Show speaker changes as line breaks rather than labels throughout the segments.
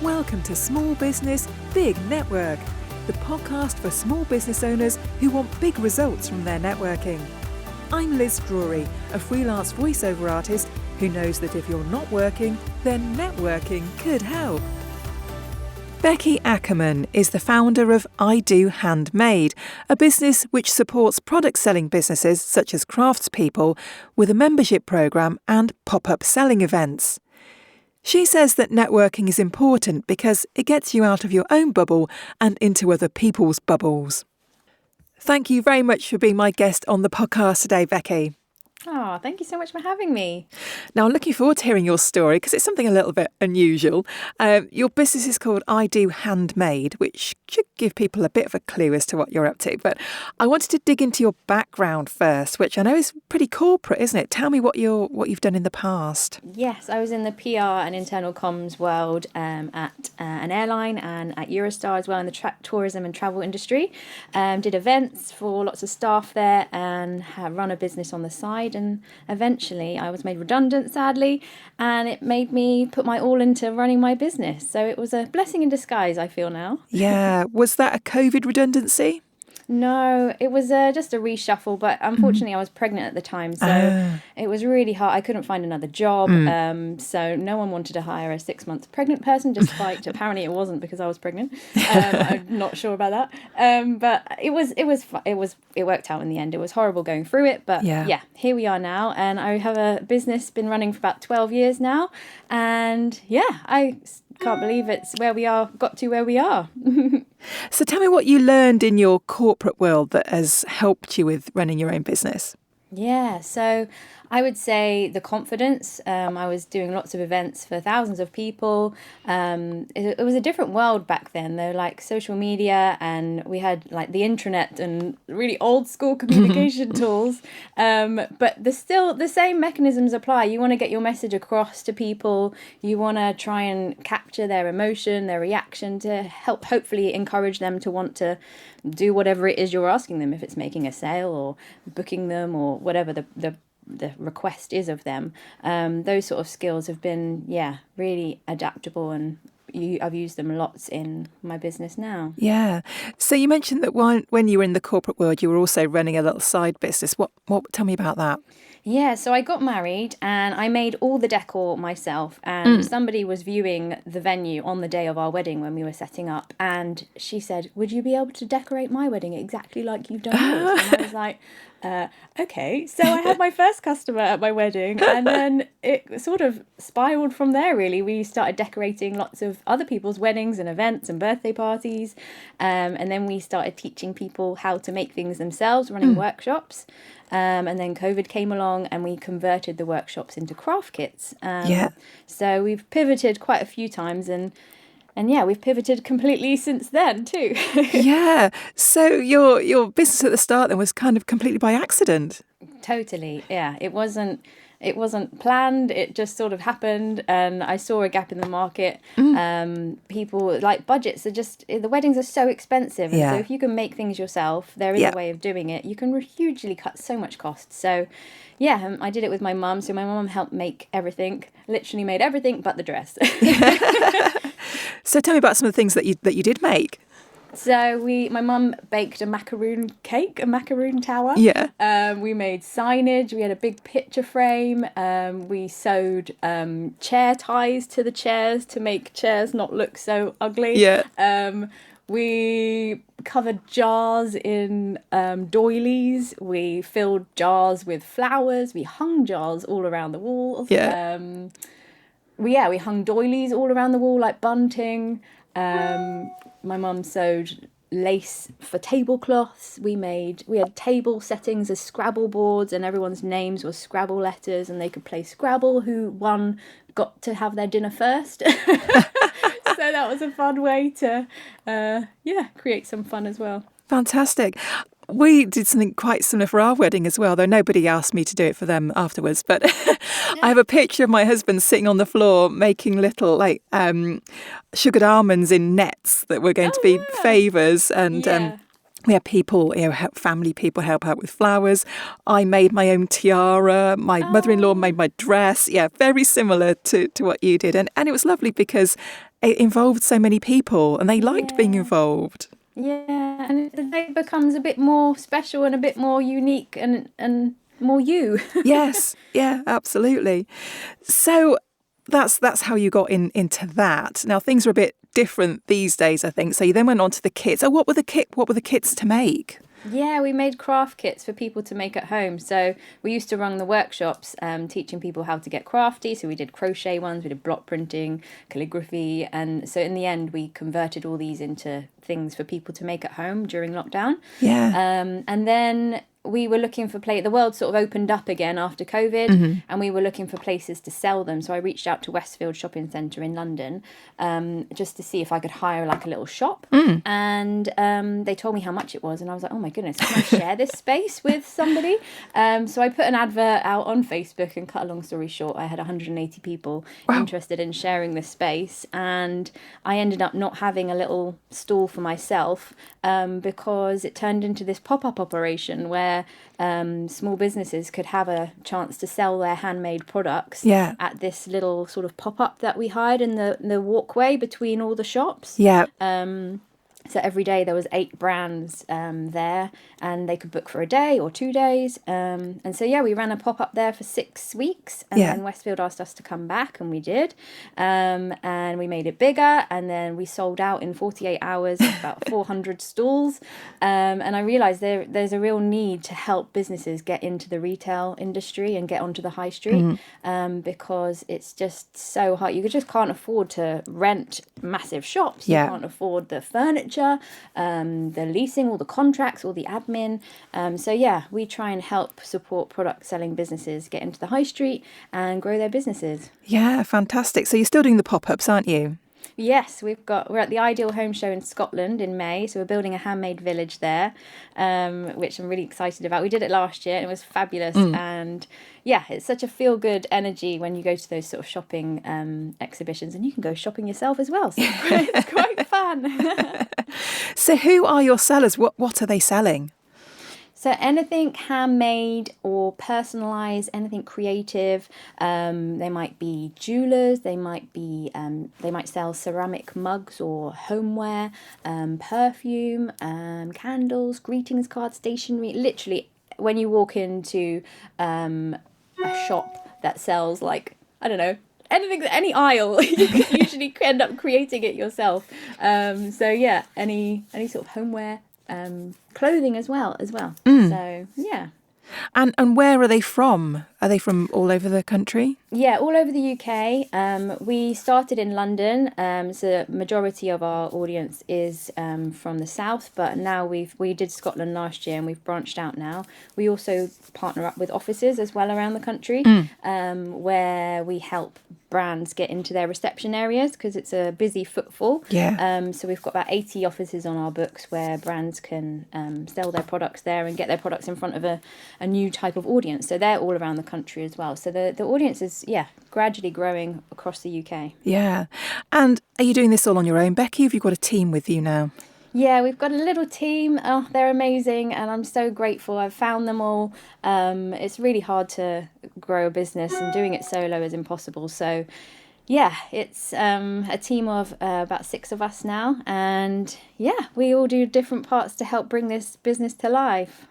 Welcome to Small Business, Big Network, the podcast for small business owners who want big results from their networking. I'm Liz Drury, a freelance voiceover artist who knows that if you're not working, then networking could help. Becky Ackerman is the founder of Do Handmade, a business which supports product-selling businesses such as craftspeople with a membership programme and pop-up selling events. She says that networking is important because it gets you out of your own bubble and into other people's bubbles. Thank you very much for being my guest on the podcast today, Becky.
Oh, thank you so much for having me.
Now, I'm looking forward to hearing your story because it's something a little bit unusual. Your business is called Do Handmade, which should give people a bit of a clue as to what you're up to. But I wanted to dig into your background first, which I know is pretty corporate, isn't it? Tell me what you've done in the past.
Yes, I was in the PR and internal comms world at an airline and at Eurostar as well in the tourism and travel industry. Did events for lots of staff there and have run a business on the side. And eventually I was made redundant, sadly, and it made me put my all into running my business. So it was a blessing in disguise, I feel now.
Yeah. Was that a COVID redundancy?
No, it was just a reshuffle, but unfortunately I was pregnant at the time, so it was really hard. I couldn't find another job, so no one wanted to hire a 6-month pregnant person, despite apparently it wasn't because I was pregnant. I'm not sure about that, but it worked out in the end. It was horrible going through it, but yeah, here we are now, and I have a business been running for about 12 years now, and yeah, I can't believe it's got to where we are.
So tell me what you learned in your corporate world that has helped you with running your own business.
Yeah, so I would say the confidence. I was doing lots of events for thousands of people. It was a different world back then, though, like social media, and we had like the intranet and really old school communication tools. But the same mechanisms apply. You want to get your message across to people. You want to try and capture their emotion, their reaction, to help hopefully encourage them to want to do whatever it is you're asking them, if it's making a sale or booking them or whatever the request is of them. Those sort of skills have been, really adaptable, and I've used them lots in my business now.
Yeah. So you mentioned that when you were in the corporate world, you were also running a little side business. What? Tell me about that.
Yeah, so I got married and I made all the decor myself, and somebody was viewing the venue on the day of our wedding when we were setting up, and she said, "Would you be able to decorate my wedding exactly like you've done yours?" And I was like, okay. So I had my first customer at my wedding, and then it sort of spiraled from there, really. We started decorating lots of other people's weddings and events and birthday parties, and then we started teaching people how to make things themselves, running workshops. And then COVID came along and we converted the workshops into craft kits. So we've pivoted quite a few times, and we've pivoted completely since then too.
Yeah. So your business at the start then was kind of completely by accident.
Totally. Yeah. It wasn't planned. It just sort of happened, and I saw a gap in the market. People like budgets are the weddings are so expensive, and so if you can make things yourself, there is a way of doing it. You can hugely cut so much cost. So I did it with my mum. So my mum helped make everything, literally made everything but the dress.
So tell me about some of the things that you did make.
So my mum baked a macaroon cake, a macaroon tower.
Yeah.
We made signage. We had a big picture frame. We sewed chair ties to the chairs to make chairs not look so ugly.
Yeah.
We covered jars in doilies. We filled jars with flowers. We hung jars all around the walls.
Yeah.
We hung doilies all around the wall like bunting. My mum sewed lace for tablecloths. We had table settings as Scrabble boards, and everyone's names were Scrabble letters, and they could play Scrabble. Who won got to have their dinner first. So that was a fun way to create some fun as well.
Fantastic. We did something quite similar for our wedding as well, though nobody asked me to do it for them afterwards. But I have a picture of my husband sitting on the floor making little sugared almonds in nets that were going to be favours. And we had people, family people help out with flowers. I made my own tiara. My mother-in-law made my dress. Yeah, very similar to what you did. And it was lovely because it involved so many people and they liked being involved.
Yeah, and the day becomes a bit more special and a bit more unique and more you.
Yes, yeah, absolutely. So that's how you got into that. Now things are a bit different these days, I think. So you then went on to the kits. Oh, what were the kits to make?
Yeah, we made craft kits for people to make at home. So we used to run the workshops teaching people how to get crafty. So we did crochet ones, we did block printing, calligraphy. And so in the end, we converted all these into things for people to make at home during lockdown.
Yeah.
And then we were looking for the world sort of opened up again after COVID, and we were looking for places to sell them. So I reached out to Westfield Shopping Centre in London just to see if I could hire like a little shop. And they told me how much it was, and I was like, oh my goodness, can I share this space with somebody? So I put an advert out on Facebook, and cut a long story short, I had 180 people interested in sharing this space, and I ended up not having a little stall for myself because it turned into this pop-up operation where small businesses could have a chance to sell their handmade products at this little sort of pop-up that we hired in the walkway between all the shops.
Yeah.
So every day there was 8 brands there, and they could book for a day or 2 days. And so, we ran a pop-up there for 6 weeks. And then Westfield asked us to come back, and we did. And we made it bigger, and then we sold out in 48 hours, about 400 stalls. And I realised there's a real need to help businesses get into the retail industry and get onto the high street because it's just so hard. You just can't afford to rent massive shops. You can't afford the furniture. The leasing, all the contracts, all the admin. We try and help support product selling businesses get into the high street and grow their businesses.
Yeah, fantastic. So you're still doing the pop-ups, aren't you?
Yes, we're at the Ideal Home Show in Scotland in May, so we're building a handmade village there, which I'm really excited about. We did it last year and it was fabulous, and it's such a feel-good energy when you go to those sort of shopping exhibitions, and you can go shopping yourself as well, so it's quite fun.
So who are your sellers? What are they selling?
So anything handmade or personalised, anything creative. They might be jewellers. They might sell ceramic mugs or homeware, perfume, candles, greetings cards, stationery. Literally, when you walk into a shop that sells anything, any aisle, you can usually end up creating it yourself. Any sort of homeware. Clothing as well. So
And where are they from? Are they from all over the country?
Yeah, all over the UK. We started in London, so the majority of our audience is from the south, but now we did Scotland last year and we've branched out now. We also partner up with offices as well around the country, where we help brands get into their reception areas because it's a busy footfall. So we've got about 80 offices on our books where brands can sell their products there and get their products in front of a new type of audience. So they're all around the country as well. So the audience is gradually growing across the UK. Yeah.
And are you doing this all on your own, Becky? Have you got a team with you now?
Yeah, we've got a little team. Oh, they're amazing, and I'm so grateful. I've found them all. It's really hard to grow a business, and doing it solo is impossible. So, it's a team of about 6 of us now, and we all do different parts to help bring this business to life.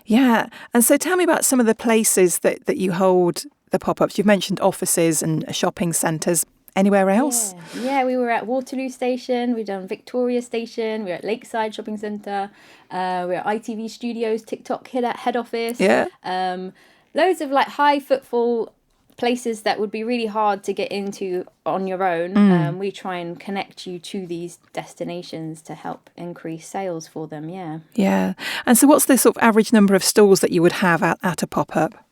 Yeah, and so tell me about some of the places that you hold the pop-ups. You've mentioned offices and shopping centres. Anywhere else?
Yeah, we were at Waterloo Station, we've done Victoria Station, we were at Lakeside Shopping Centre, we were at ITV Studios, TikTok head office. Loads of high footfall places that would be really hard to get into on your own. We try and connect you to these destinations to help increase sales for them.
Yeah. And so what's the sort of average number of stalls that you would have at a pop-up?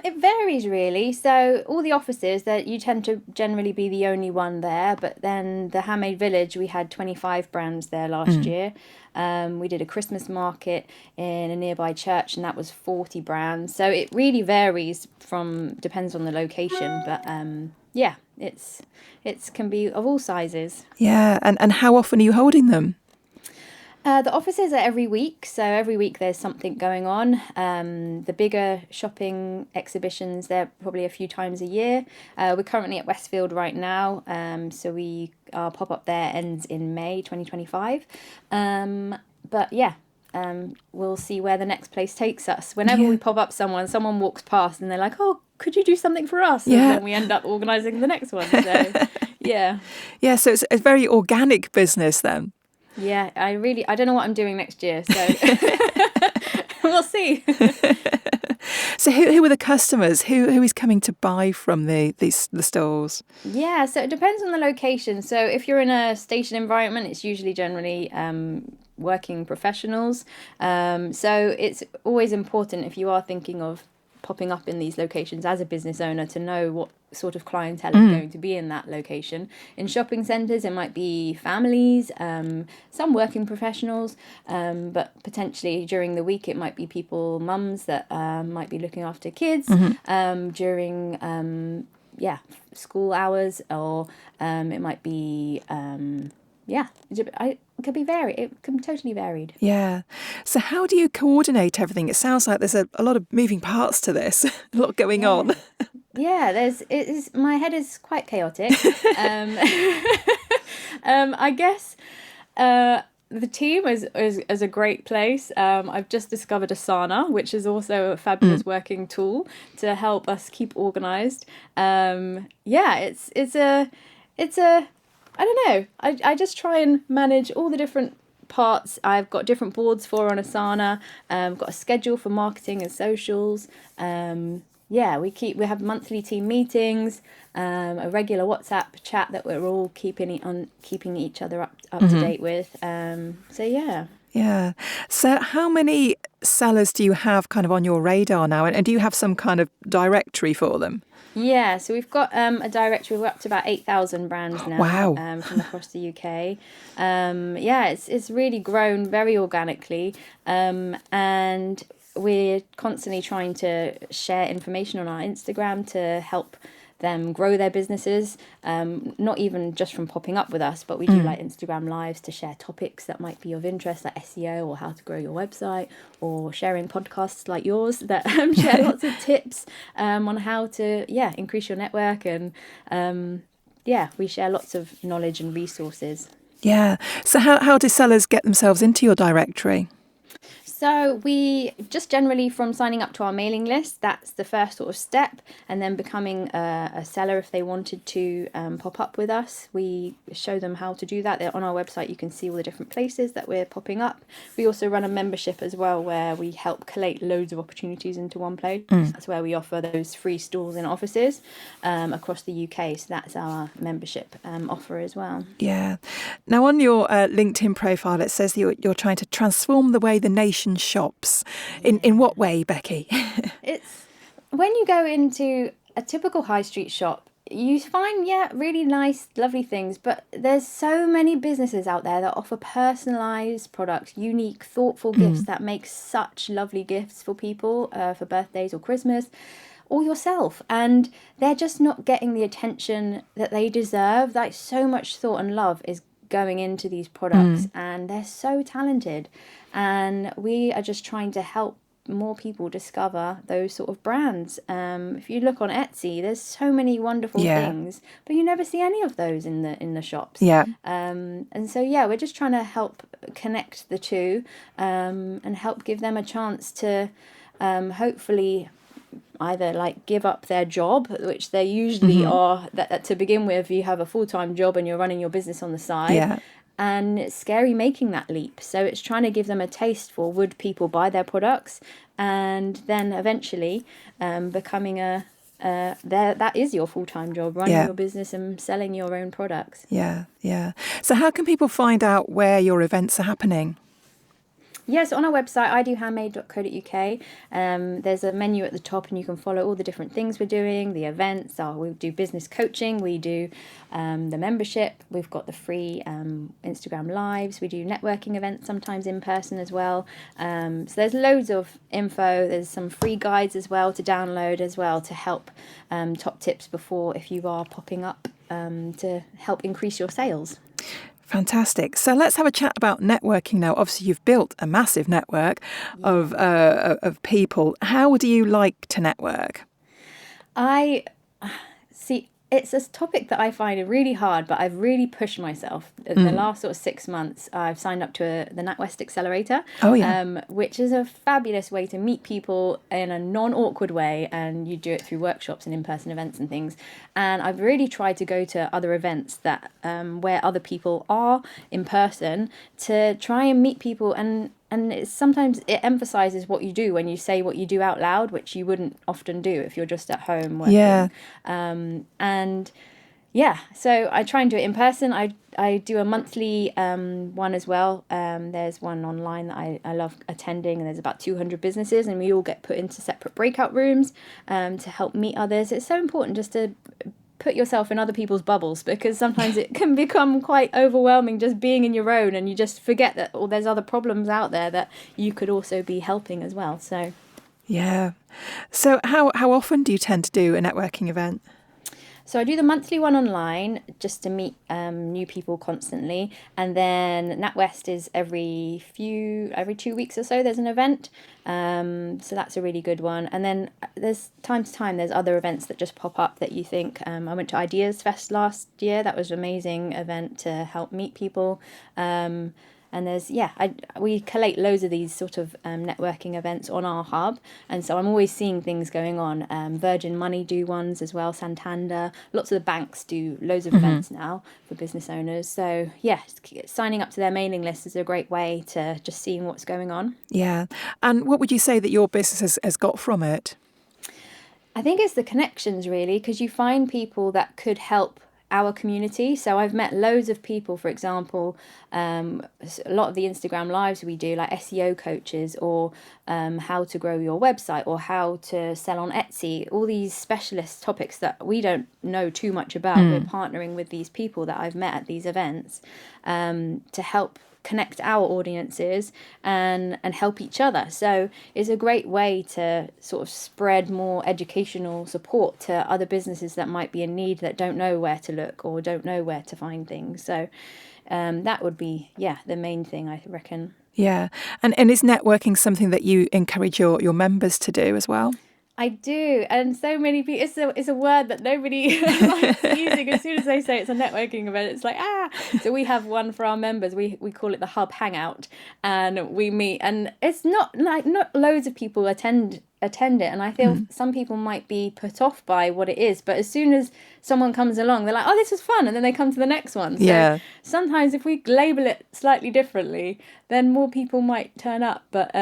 It varies really. So all the offices that you tend to generally be the only one there, but then the Handmade Village, we had 25 brands there last year. We did a Christmas market in a nearby church, and that was 40 brands. So it really varies depends on the location, but it can be of all sizes.
Yeah, and how often are you holding them?
The offices are every week, so every week there's something going on. The bigger shopping exhibitions, they're probably a few times a year. We're currently at Westfield right now, so our pop-up there ends in May 2025. But yeah, we'll see where the next place takes us. Whenever we pop up someone walks past and they're like, oh, could you do something for us? And then we end up organising the next one. So yeah.
Yeah, so it's a very organic business then.
Yeah, I don't know what I'm doing next year, so we'll see.
So who are the customers? Who is coming to buy from the stores?
Yeah, so it depends on the location. So if you're in a station environment, it's usually generally working professionals. So it's always important, if you are thinking of popping up in these locations as a business owner, to know what sort of clientele is going to be in that location. In shopping centres, it might be families, some working professionals, but potentially during the week it might be mums that might be looking after kids during school hours, or it might be it could be varied. It can be totally varied.
Yeah. So how do you coordinate everything? It sounds like there's a lot of moving parts to this, a lot going on.
Yeah, my head is quite chaotic. I guess the team is a great place. I've just discovered Asana, which is also a fabulous working tool to help us keep organised. It's a I don't know. I just try and manage all the different parts. I've got different boards on Asana. Got a schedule for marketing and socials. We have monthly team meetings, a regular WhatsApp chat that we're all keeping each other up to date with. Yeah.
So how many sellers do you have kind of on your radar now? And do you have some kind of directory for them?
Yeah, so we've got a directory. We're up to about 8,000 brands now.
Wow.
From across the UK. It's really grown very organically. And we're constantly trying to share information on our Instagram to help them grow their businesses, not even just from popping up with us, but we do like Instagram lives to share topics that might be of interest, like SEO or how to grow your website, or sharing podcasts like yours that share lots of tips on how to increase your network. And we share lots of knowledge and resources.
Yeah. So how do sellers get themselves into your directory?
So we just generally, from signing up to our mailing list, that's the first sort of step, and then becoming a seller if they wanted to pop up with us. We show them how to do that. On our website you can see all the different places that we're popping up. We also run a membership as well, where we help collate loads of opportunities into one place. That's where we offer those free stalls in offices across the UK. So that's our membership offer as well.
Yeah. Now on your LinkedIn profile it says you're trying to transform the way the nation shops. In what way, Becky?
It's when you go into a typical high street shop, you find really nice, lovely things, but there's so many businesses out there that offer personalized products, unique, thoughtful gifts that make such lovely gifts for people for birthdays or Christmas or yourself, and they're just not getting the attention that they deserve. Like, so much thought and love is going into these products, and they're so talented, and we are just trying to help more people discover those sort of brands. If you look on Etsy, there's so many wonderful things, but you never see any of those in the shops. And so we're just trying to help connect the two, and help give them a chance to hopefully either like give up their job, which they usually are, that to begin with. You have a full-time job and you're running your business on the side, and it's scary making that leap. So it's trying to give them a taste for, would people buy their products, and then eventually becoming that is your full-time job, running your business and selling your own products.
So how can people find out where your events are happening?
Yes, on our website, idohandmade.co.uk, there's a menu at the top, and you can follow all the different things we're doing, the events. We do business coaching, we do the membership, we've got the free Instagram lives, we do networking events, sometimes in person as well. So there's loads of info. There's some free guides as well to download as well, to help top tips if you are popping up to help increase your sales.
Fantastic. So let's have a chat about networking now. Obviously, you've built a massive network of people. How do you like to network?
I see. It's a topic that I find really hard, but I've really pushed myself. In the last sort of 6 months, I've signed up to the NatWest Accelerator,
Oh, yeah.
which is a fabulous way to meet people in a non-awkward way, and you do it through workshops and in-person events and things. And I've really tried to go to other events that where other people are in person to try and meet people and sometimes it emphasizes what you do when you say what you do out loud, which you wouldn't often do if you're just at home working.
Yeah.
And yeah, so I try and do it in person. I do a monthly one as well. There's one online that I love attending, and there's about 200 businesses, and we all get put into separate breakout rooms to help meet others. It's so important just to put yourself in other people's bubbles, because sometimes it can become quite overwhelming just being in your own, and you just forget that there's other problems out there that you could also be helping as well. So
Yeah. So how often do you tend to do a networking event?
So I do the monthly one online just to meet new people constantly, and then NatWest is every 2 weeks or so there's an event. So that's a really good one. And then there's time to time there's other events that just pop up that you think. I went to Ideas Fest last year. That was an amazing event to help meet people. And there's, we collate loads of these sort of networking events on our hub. And so I'm always seeing things going on. Virgin Money do ones as well, Santander. Lots of the banks do loads of events now for business owners. So, yeah, signing up to their mailing list is a great way to just seeing what's going on.
Yeah. And what would you say that your business has got from it?
I think it's the connections, really, because you find people that could help our community. So I've met loads of people, for example, a lot of the Instagram lives we do, like SEO coaches, or how to grow your website, or how to sell on Etsy, all these specialist topics that we don't know too much about. We're partnering with these people that I've met at these events to help connect our audiences and help each other. So it's a great way to sort of spread more educational support to other businesses that might be in need, that don't know where to look or don't know where to find things. So that would be, the main thing, I reckon.
Yeah. And is networking something that you encourage your members to do as well?
I do, and so many people. It's a word that nobody likes using. As soon as they say it's a networking event, it's like So we have one for our members. We call it the Hub Hangout, and we meet. And it's not loads of people attend it, and I feel some people might be put off by what it is. But as soon as someone comes along, they're like, "Oh, this is fun," and then they come to the next one. So sometimes if we label it slightly differently, then more people might turn up. But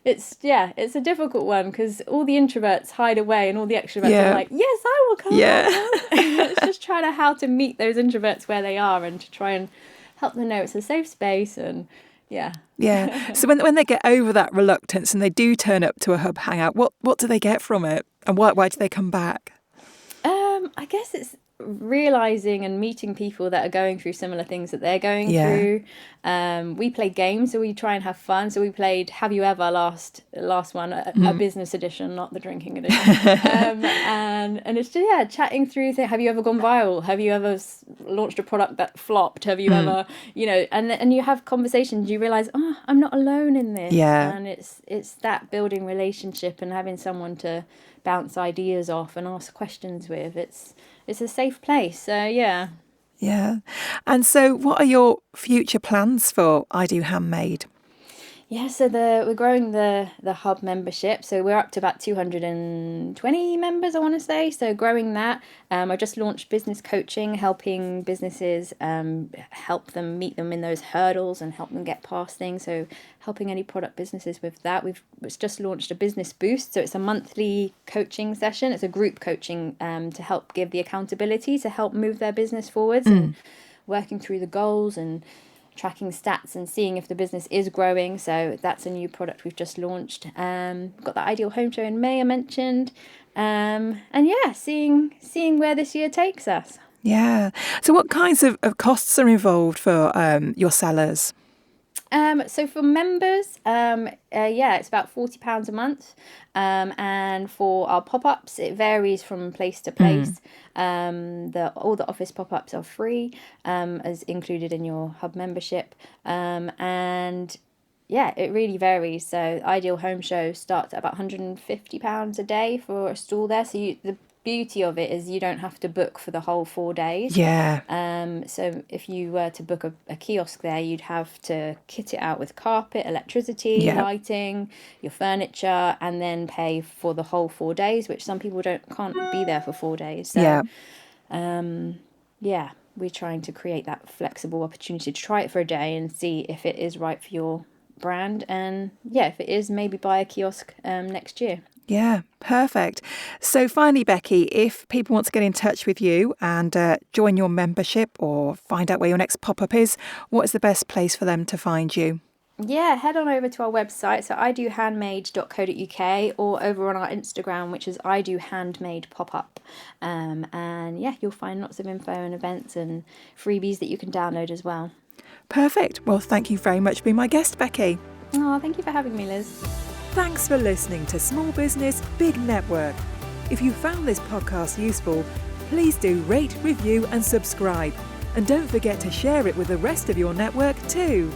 it's a difficult one, because all the introverts hide away and all the extroverts are like, yes, I will come. It's just trying to how to meet those introverts where they are, and to try and help them know it's a safe space. And
So when they get over that reluctance and they do turn up to a Hub Hangout, what do they get from it, and why do they come back?
I guess it's realizing and meeting people that are going through similar things that they're going through. We play games, so we try and have fun. So we played Have You Ever last one, a business edition, not the drinking edition. And it's just chatting through things. Have you ever gone viral? Have you ever launched a product that flopped? Have you ever, and you have conversations, you realize, I'm not alone in this. And it's that building relationship and having someone to bounce ideas off and ask questions with. It's a safe place. So yeah.
And so what are your future plans for I Do Handmade?
Yeah, so we're growing the hub membership. So we're up to about 220 members, I want to say. So growing that. I just launched business coaching, helping businesses help them meet them in those hurdles and help them get past things. So helping any product businesses with that. We've just launched a business boost. So it's a monthly coaching session. It's a group coaching to help give the accountability to help move their business forwards and working through the goals and tracking stats and seeing if the business is growing. So that's a new product we've just launched. We've got the Ideal Home Show in May, I mentioned. Seeing where this year takes us.
So what kinds of costs are involved for your sellers?
So for members, it's about £40 a month. And for our pop-ups, it varies from place to place. All the office pop-ups are free, as included in your hub membership. And yeah, it really varies. So Ideal Home Show starts at about £150 a day for a stall there. So the beauty of it is you don't have to book for the whole 4 days.
Yeah.
So if you were to book a kiosk there, you'd have to kit it out with carpet, electricity, lighting, your furniture, and then pay for the whole 4 days, which some people can't be there for 4 days. So we're trying to create that flexible opportunity to try it for a day and see if it is right for your brand, and if it is, maybe buy a kiosk next year.
Yeah, perfect. So finally, Becky, if people want to get in touch with you and join your membership or find out where your next pop-up is, what is the best place for them to find you?
Yeah, head on over to our website, so idohandmade.co.uk, or over on our Instagram, which is idohandmadepop-up. You'll find lots of info and events and freebies that you can download as well.
Perfect. Well, thank you very much for being my guest, Becky.
Oh, thank you for having me, Liz.
Thanks for listening to Small Business, Big Network. If you found this podcast useful, please do rate, review and subscribe. And don't forget to share it with the rest of your network too.